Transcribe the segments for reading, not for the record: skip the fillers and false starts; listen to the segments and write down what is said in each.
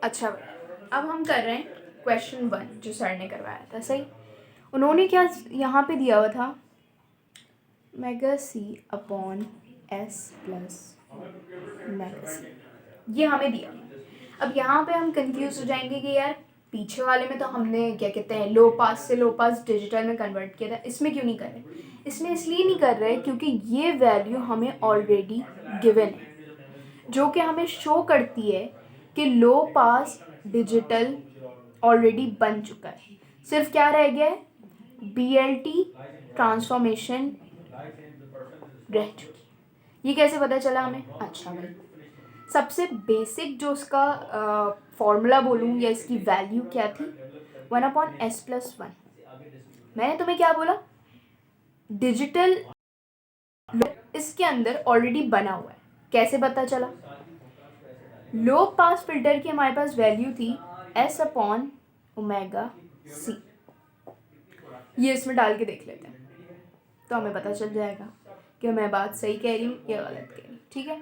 अच्छा भाई, अब हम कर रहे हैं क्वेश्चन 1 जो सर ने करवाया था। सही, उन्होंने क्या यहाँ पे दिया हुआ था, मेगा सी अपॉन एस प्लस मेगा सी, ये हमें दिया। अब यहाँ पे हम कंफ्यूज हो जाएंगे कि यार पीछे वाले में तो हमने क्या कहते हैं लो पास से लो पास डिजिटल में कन्वर्ट किया था, इसमें क्यों नहीं कर रहे? इसमें इसलिए नहीं कर रहे क्योंकि ये वैल्यू हमें ऑलरेडी गिवन है, जो कि हमें शो करती है कि लो पास डिजिटल ऑलरेडी बन चुका है। सिर्फ क्या रह गया है, BLT ट्रांसफॉर्मेशन रह चुकी। ये कैसे पता चला हमें? अच्छा भाई, सबसे बेसिक जो उसका फॉर्मूला बोलूँ या इसकी वैल्यू क्या थी, 1/s+1। मैंने तुम्हें क्या बोला, डिजिटल इसके अंदर ऑलरेडी बना हुआ है। कैसे पता चला? लो पास फिल्टर की हमारे पास वैल्यू थी S/ω(c). ये इसमें डाल के देख लेते हैं तो हमें पता चल जाएगा कि मैं बात सही कह रही हूँ या गलत कह रही हूँ। ठीक है,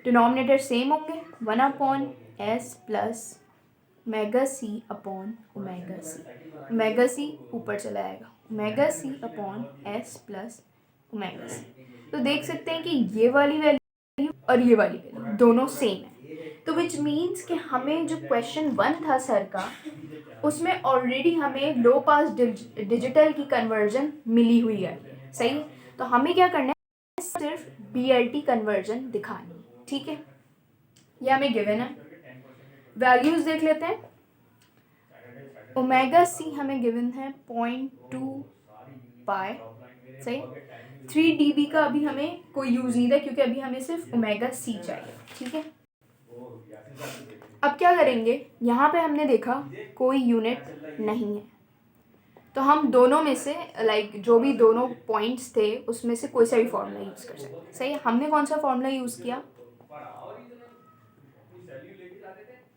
डिनोमिनेटर सेम होंगे, 1/s+(मेगा c)/ओमेगा c। ओमेगा c ऊपर चला आएगा, ओमेगा c/s+ओमेगा c। तो देख सकते हैं कि ये वाली वैल्यू और ये वाली वैल्यू दोनों सेम है। तो विच मीन्स कि हमें जो क्वेश्चन 1 था सर का, उसमें ऑलरेडी हमें लो पास डिजिटल की कन्वर्जन मिली हुई है। सही, तो हमें क्या करना है, सिर्फ BLT कन्वर्जन दिखानी है। ठीक है, ये हमें गिवन है। वैल्यूज देख लेते हैं। ओमेगा c हमें गिवन है 0.2 पाई। सही, 3 dB का अभी हमें कोई यूज़ नहीं था क्योंकि अभी हमें सिर्फ ओमेगा c चाहिए। ठीक है, अब क्या करेंगे, यहाँ पे हमने देखा कोई यूनिट नहीं है, तो हम दोनों में से जो भी दोनों पॉइंट्स थे उसमें से कोई सा भी फॉर्मूला यूज़ कर सकते हैं। सही है, हमने कौन सा फॉर्मूला यूज़ किया,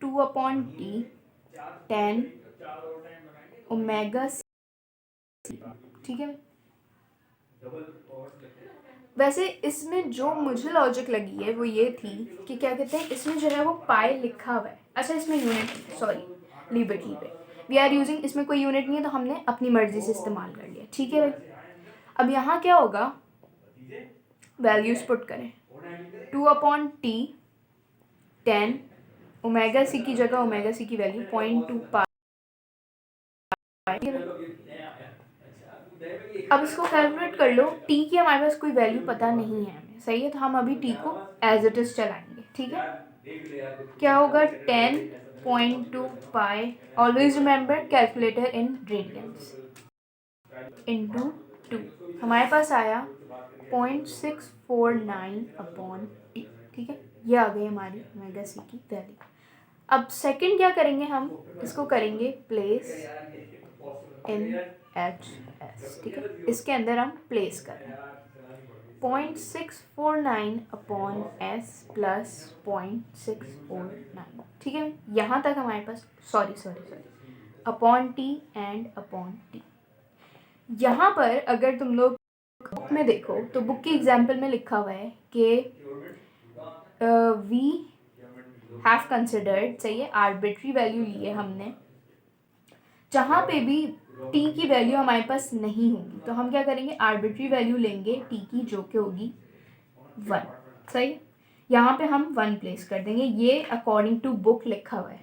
2/T tan ओमेगा c। ठीक है, वैसे इसमें जो मुझे लॉजिक लगी है वो ये थी कि क्या कहते हैं, इसमें जो है वो पाई लिखा हुआ है। अच्छा, इसमें unit, sorry, leave it, we are using, इसमें कोई यूनिट नहीं है तो हमने अपनी मर्जी से इस्तेमाल कर लिया। ठीक है भाई, अब यहाँ क्या होगा, वैल्यूज पुट करें, 2/T tan ओमेगा c की जगह ओमेगा c की वैल्यू 0.2 पाई। अब इसको कैलकुलेट कर लो, t की हमारे पास कोई वैल्यू पता नहीं है हमें। सही है, तो हम अभी t को एज इट इज चलाएंगे। ठीक है, क्या होगा, 10.2 pi, always remember calculator in radians, into 2, हमारे पास आया 0.649/t। ठीक है, ये आ गई हमारी ओमेगा c की वैल्यू। अब सेकंड क्या करेंगे, हम इसको करेंगे प्लेस इन HS। ठीक है, इसके अंदर हम प्लेस कर रहे हैं 0.649s+0.649। ठीक है, यहाँ तक हमारे पास, sorry upon T and upon T। यहाँ पर अगर तुम लोग बुक में देखो तो बुक की एग्जाम्पल में लिखा हुआ है कि वी हैव कंसिडर्ड, सही है, आर्बिट्री वैल्यू ली है हमने, जहाँ पे भी t की वैल्यू हमारे पास नहीं होगी तो हम क्या करेंगे, आर्बिट्री वैल्यू लेंगे t की जो कि होगी 1। सही, यहाँ पे हम 1 प्लेस कर देंगे, ये अकॉर्डिंग टू बुक लिखा हुआ है।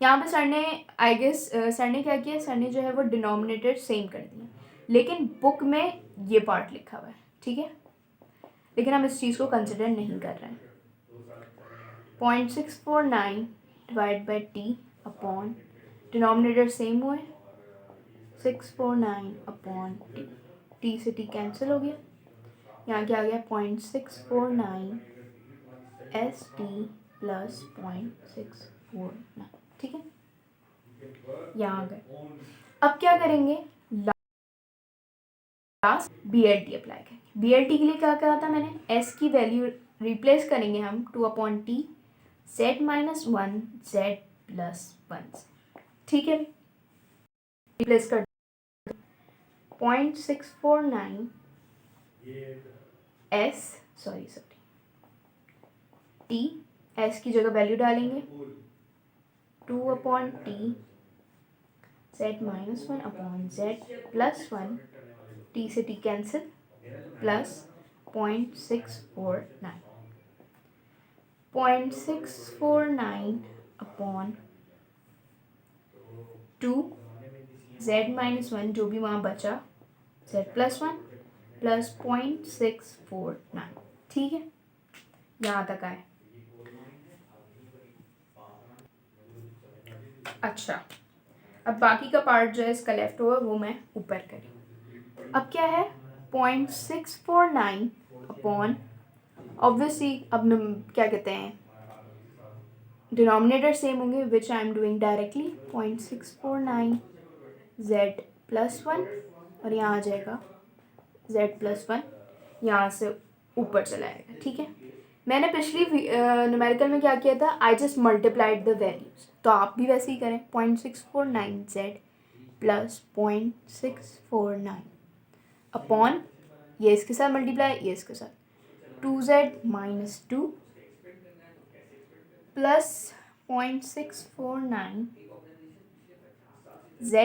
यहाँ पे सर ने, आई गेस सर ने क्या किया, सर ने जो है वो डिनोमिनेटर सेम कर दिया, लेकिन बुक में ये पार्ट लिखा हुआ है। ठीक है, लेकिन हम इस चीज़ को कंसिडर नहीं कर रहे हैं। 0.649 divide by t upon, denominator same हुए, 649/t, t से t कैंसिल हो गया, यहाँ क्या आ गया, 0.649 ST+0.649। ठीक है, यहाँ आ गए। अब क्या करेंगे, लास्ट BLT अप्लाई करेंगे। BLT के लिए क्या कहा था मैंने, s की वैल्यू रिप्लेस करेंगे हम 2/T z-1 z+1। ठीक है, रिप्लेस कर 0.649 s, सॉरी t, s की जगह वैल्यू डालेंगे 2 upon T z minus 1 upon z plus 1, T से T cancel, plus 0.649 0.649 upon 2 z minus 1 जो भी वहाँ बचा z प्लस 1 प्लस 0.649। ठीक है, यहाँ तक आए। अच्छा, अब बाकी का पार्ट जो है इसका लेफ्ट ओवर वो मैं ऊपर करी। अब क्या है 0.649 अपॉन, ऑब्वियसली अब क्या कहते हैं डिनोमिनेटर सेम होंगे, which I am doing directly 0.649 z plus 1 और यहाँ आ जाएगा z प्लस 1, यहाँ से ऊपर चला आएगा। ठीक है, मैंने पिछली न्यूमेरिकल में क्या किया था, I just multiplied the values, तो आप भी वैसे ही करें 0.649 z प्लस 0.649 अपॉन ये इसके साथ मल्टीप्लाई, ये इसके साथ 2z minus 2 plus 0.649 z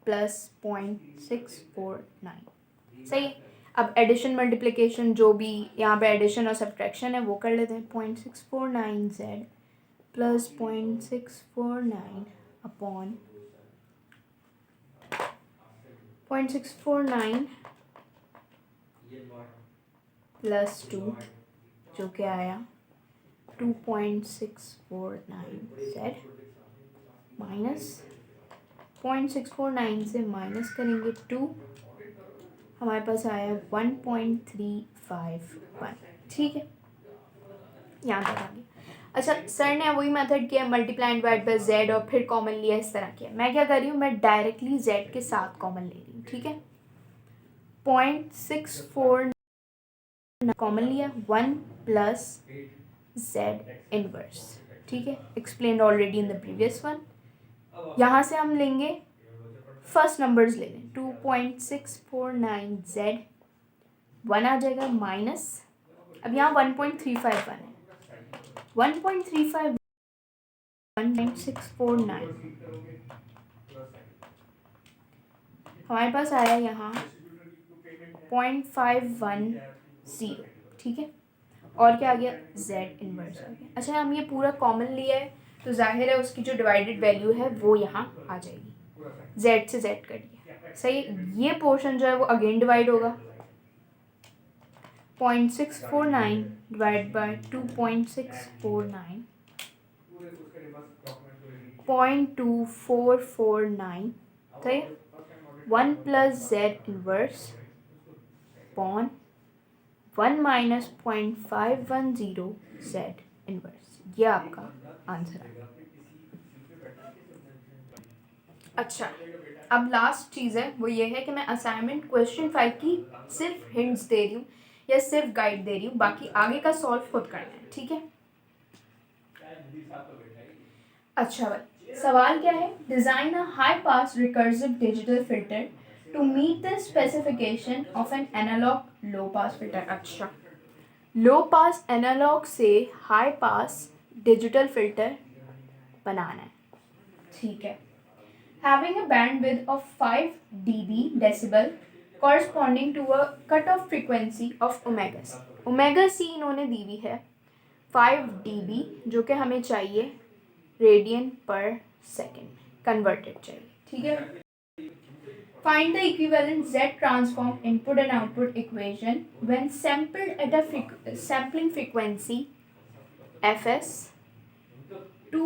plus 0.649। सही है, अब एडिशन मल्टीप्लिकेशन जो भी यहाँ पे एडिशन और सब्ट्रैक्शन है वो कर लेते हैं। 0.649 z प्लस 0.649 अपॉन 0.649 प्लस 2 जो कि आया 2.649 z माइनस 0.649 से माइनस करेंगे 2, हमारे पास आया 1.351। ठीक है, यहाँ तक आ गया। अच्छा, सर ने वही मेथड किया, multiply and divide by z और फिर कॉमन लिया, इस तरह किया। मैं क्या कर रही हूँ, मैं डायरेक्टली z के साथ कॉमन ले रही हूँ। ठीक है, 0.649 कॉमन लिया, 1 प्लस z इनवर्स। ठीक है, explain already in the previous one. यहाँ से हम लेंगे फर्स्ट नंबर्स ले लें, 2.649 z, 1 आ जाएगा माइनस, अब यहाँ 1.351 है, 1.35 1.649 हमारे पास आया यहाँ 0.510। ठीक है, और क्या आ गया, z इनवर्स आ गया। अच्छा, हम ये पूरा कॉमन लिया है तो जाहिर है उसकी जो डिवाइडेड वैल्यू है वो यहाँ आ जाएगी, z से z कट गया। सही, ये पोर्शन जो है वो अगेन डिवाइड होगा, 0.649 डिवाइड बाय 2.649 0.2449। सही, 1 plus z inverse upon 1 minus 0.510 z inverse, ये आपका आंसर है। अच्छा, अब लास्ट चीज़ है वो ये है कि मैं असाइनमेंट क्वेश्चन 5 की सिर्फ हिंट्स दे रही हूँ या सिर्फ गाइड दे रही हूँ, बाकी आगे का सॉल्व खुद करना है। ठीक है, अच्छा भाई, सवाल क्या है, design a high pass recursive digital filter to meet the specification of an analogue low pass filter. अच्छा, लो पास एनालॉग से हाई पास डिजिटल फिल्टर बनाना है। ठीक है, having a bandwidth of 5 dB decibel corresponding to a cutoff frequency of omega c। omega c इन्होंने दी हुई है 5 dB, जो कि हमें चाहिए रेडियन पर सेकेंड कन्वर्टेड चाहिए। ठीक है, find the equivalent z transform input and output equation when sampled at a sampling frequency fs to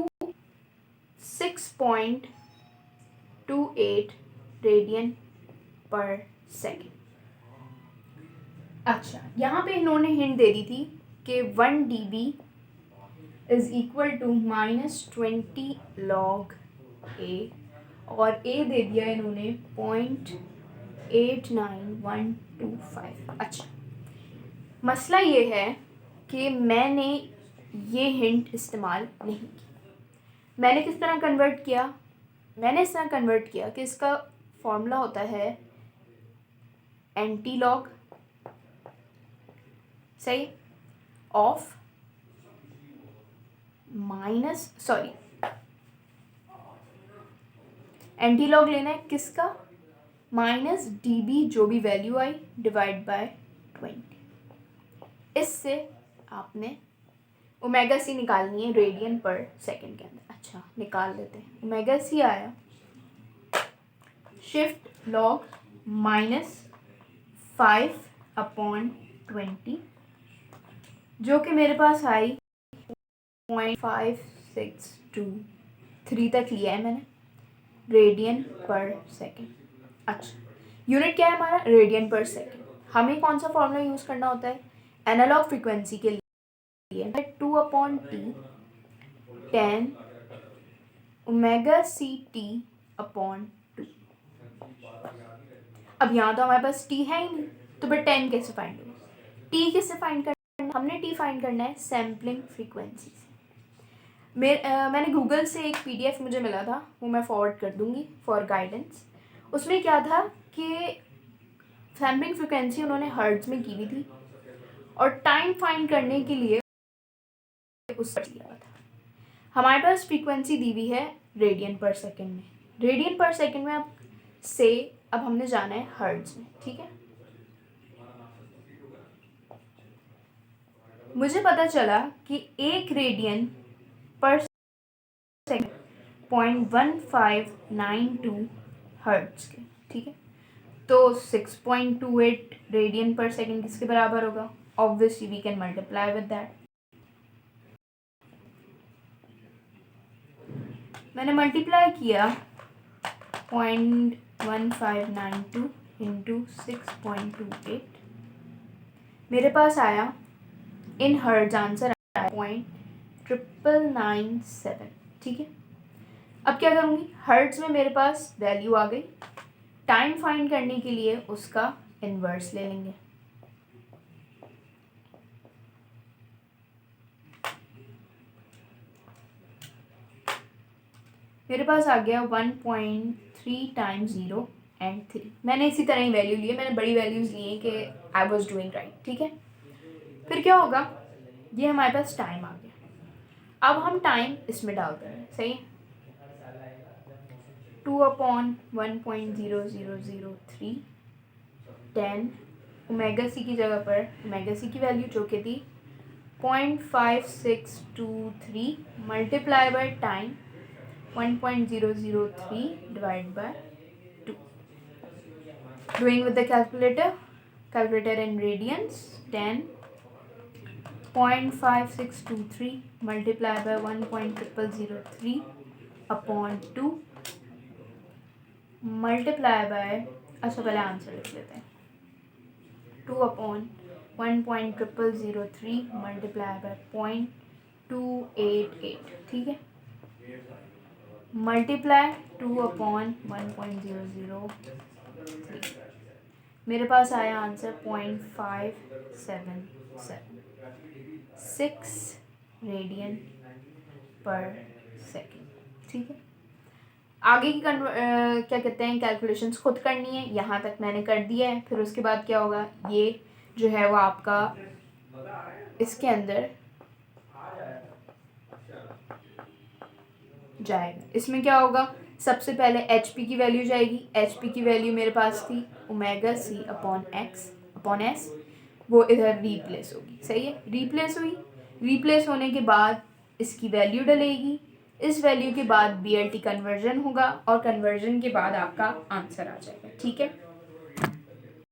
6.28 radian पर सेकेंड। अच्छा, यहाँ पे इन्होंने हिंट दे दी थी कि 1 dB is equal to -20 log a, और a दे दिया इन्होंने 0.89125। अच्छा, मसला ये है कि मैंने ये हिंट इस्तेमाल नहीं की। मैंने किस तरह कन्वर्ट किया, मैंने इस तरह कन्वर्ट किया कि इसका फॉर्मूला होता है एंटी लॉग, सही, of minus, sorry, anti log लेना है किसका, माइनस डी बी जो भी वैल्यू आई डिवाइड बाय 20। इससे आपने ओमेगा सी निकालनी है रेडियन पर सेकंड के अंदर। अच्छा निकाल लेते हैं। ओमेगा सी आया शिफ्ट लॉग -5/20 जो कि मेरे पास आई 0.5623 तक लिया है मैंने, रेडियन पर सेकेंड। अच्छा यूनिट क्या है हमारा, रेडियन पर सेकेंड। हमें कौन सा फॉर्मूला यूज़ करना होता है एनालॉग फ्रीक्वेंसी के लिए, 2/T 10 omega C T upon 2। अब यहाँ तो हमारे पास टी है ही नहीं, तो फिर 10 कैसे फाइंड होगा, टी किससे फाइंड करना है, हमने टी फाइंड करना है सैम्पलिंग फ्रीक्वेंसी से। मैंने गूगल से एक PDF मुझे मिला था, वो मैं फॉरवर्ड कर दूँगी फॉर गाइडेंस। उसमें क्या था कि सैम्पलिंग फ्रीक्वेंसी उन्होंने हर्ट्ज में की हुई थी और टाइम फाइंड करने के लिए उस दिया था। हमारे पास फ्रीक्वेंसी दी हुई है रेडियन पर सेकेंड में, रेडियन पर सेकेंड में अब हमने जाना है हर्ट्ज में। ठीक है, मुझे पता चला कि 1 रेडियन पर सेकेंड 0.1592 हर्ट्ज के। ठीक है, तो 6.28 रेडियन पर सेकेंड किसके बराबर होगा, obviously we can multiply with that. मैंने मल्टीप्लाई किया 0.1592 इंटू 6.28, मेरे पास आया इन हर्ट्ज आंसर आया 0.997। ठीक है, अब क्या करूँगी, हर्ट्ज में मेरे पास वैल्यू आ गई, टाइम फाइंड करने के लिए उसका इन्वर्स ले लेंगे। मेरे पास आ गया 1.3 टाइम्स 0 एंड 3। मैंने इसी तरह ही वैल्यू ली है, मैंने बड़ी वैल्यूज़ ली हैं कि आई वॉज डूइंग राइट। ठीक है, फिर क्या होगा, ये हमारे पास टाइम आ गया। अब हम टाइम इसमें डालते हैं, सही है, 2/1.0003 10 ओमेगा सी की जगह पर ओमेगा सी की वैल्यू जो कि थी 0.5623 multiply by time 1.003 divide by 2। Doing with the calculator in radiance 10 0.5623 multiply by 1.0003 upon 2 multiply by, अच्छा पहले आंसर लिख लेते हैं, 2/1.0003 मल्टीप्लाई बाय 0.288। ठीक है, मल्टीप्लाई 2/1.003, मेरे पास आया आंसर 0.577 रेडियन पर सेकेंड। ठीक है, आगे की क्या कहते हैं कैलकुलेशंस खुद करनी है, यहाँ तक मैंने कर दिया है। फिर उसके बाद क्या होगा, ये जो है वो आपका इसके अंदर जाएगा। इसमें क्या होगा, सबसे पहले HP की वैल्यू जाएगी, HP की वैल्यू मेरे पास थी ओमेगा सी अपॉन एस, वो इधर रिप्लेस होगी। सही है, रिप्लेस हुई, रिप्लेस होने के बाद इसकी वैल्यू डलेगी, इस वैल्यू के बाद BLT कन्वर्जन होगा और कन्वर्जन के बाद आपका आंसर आ जाएगा। ठीक है,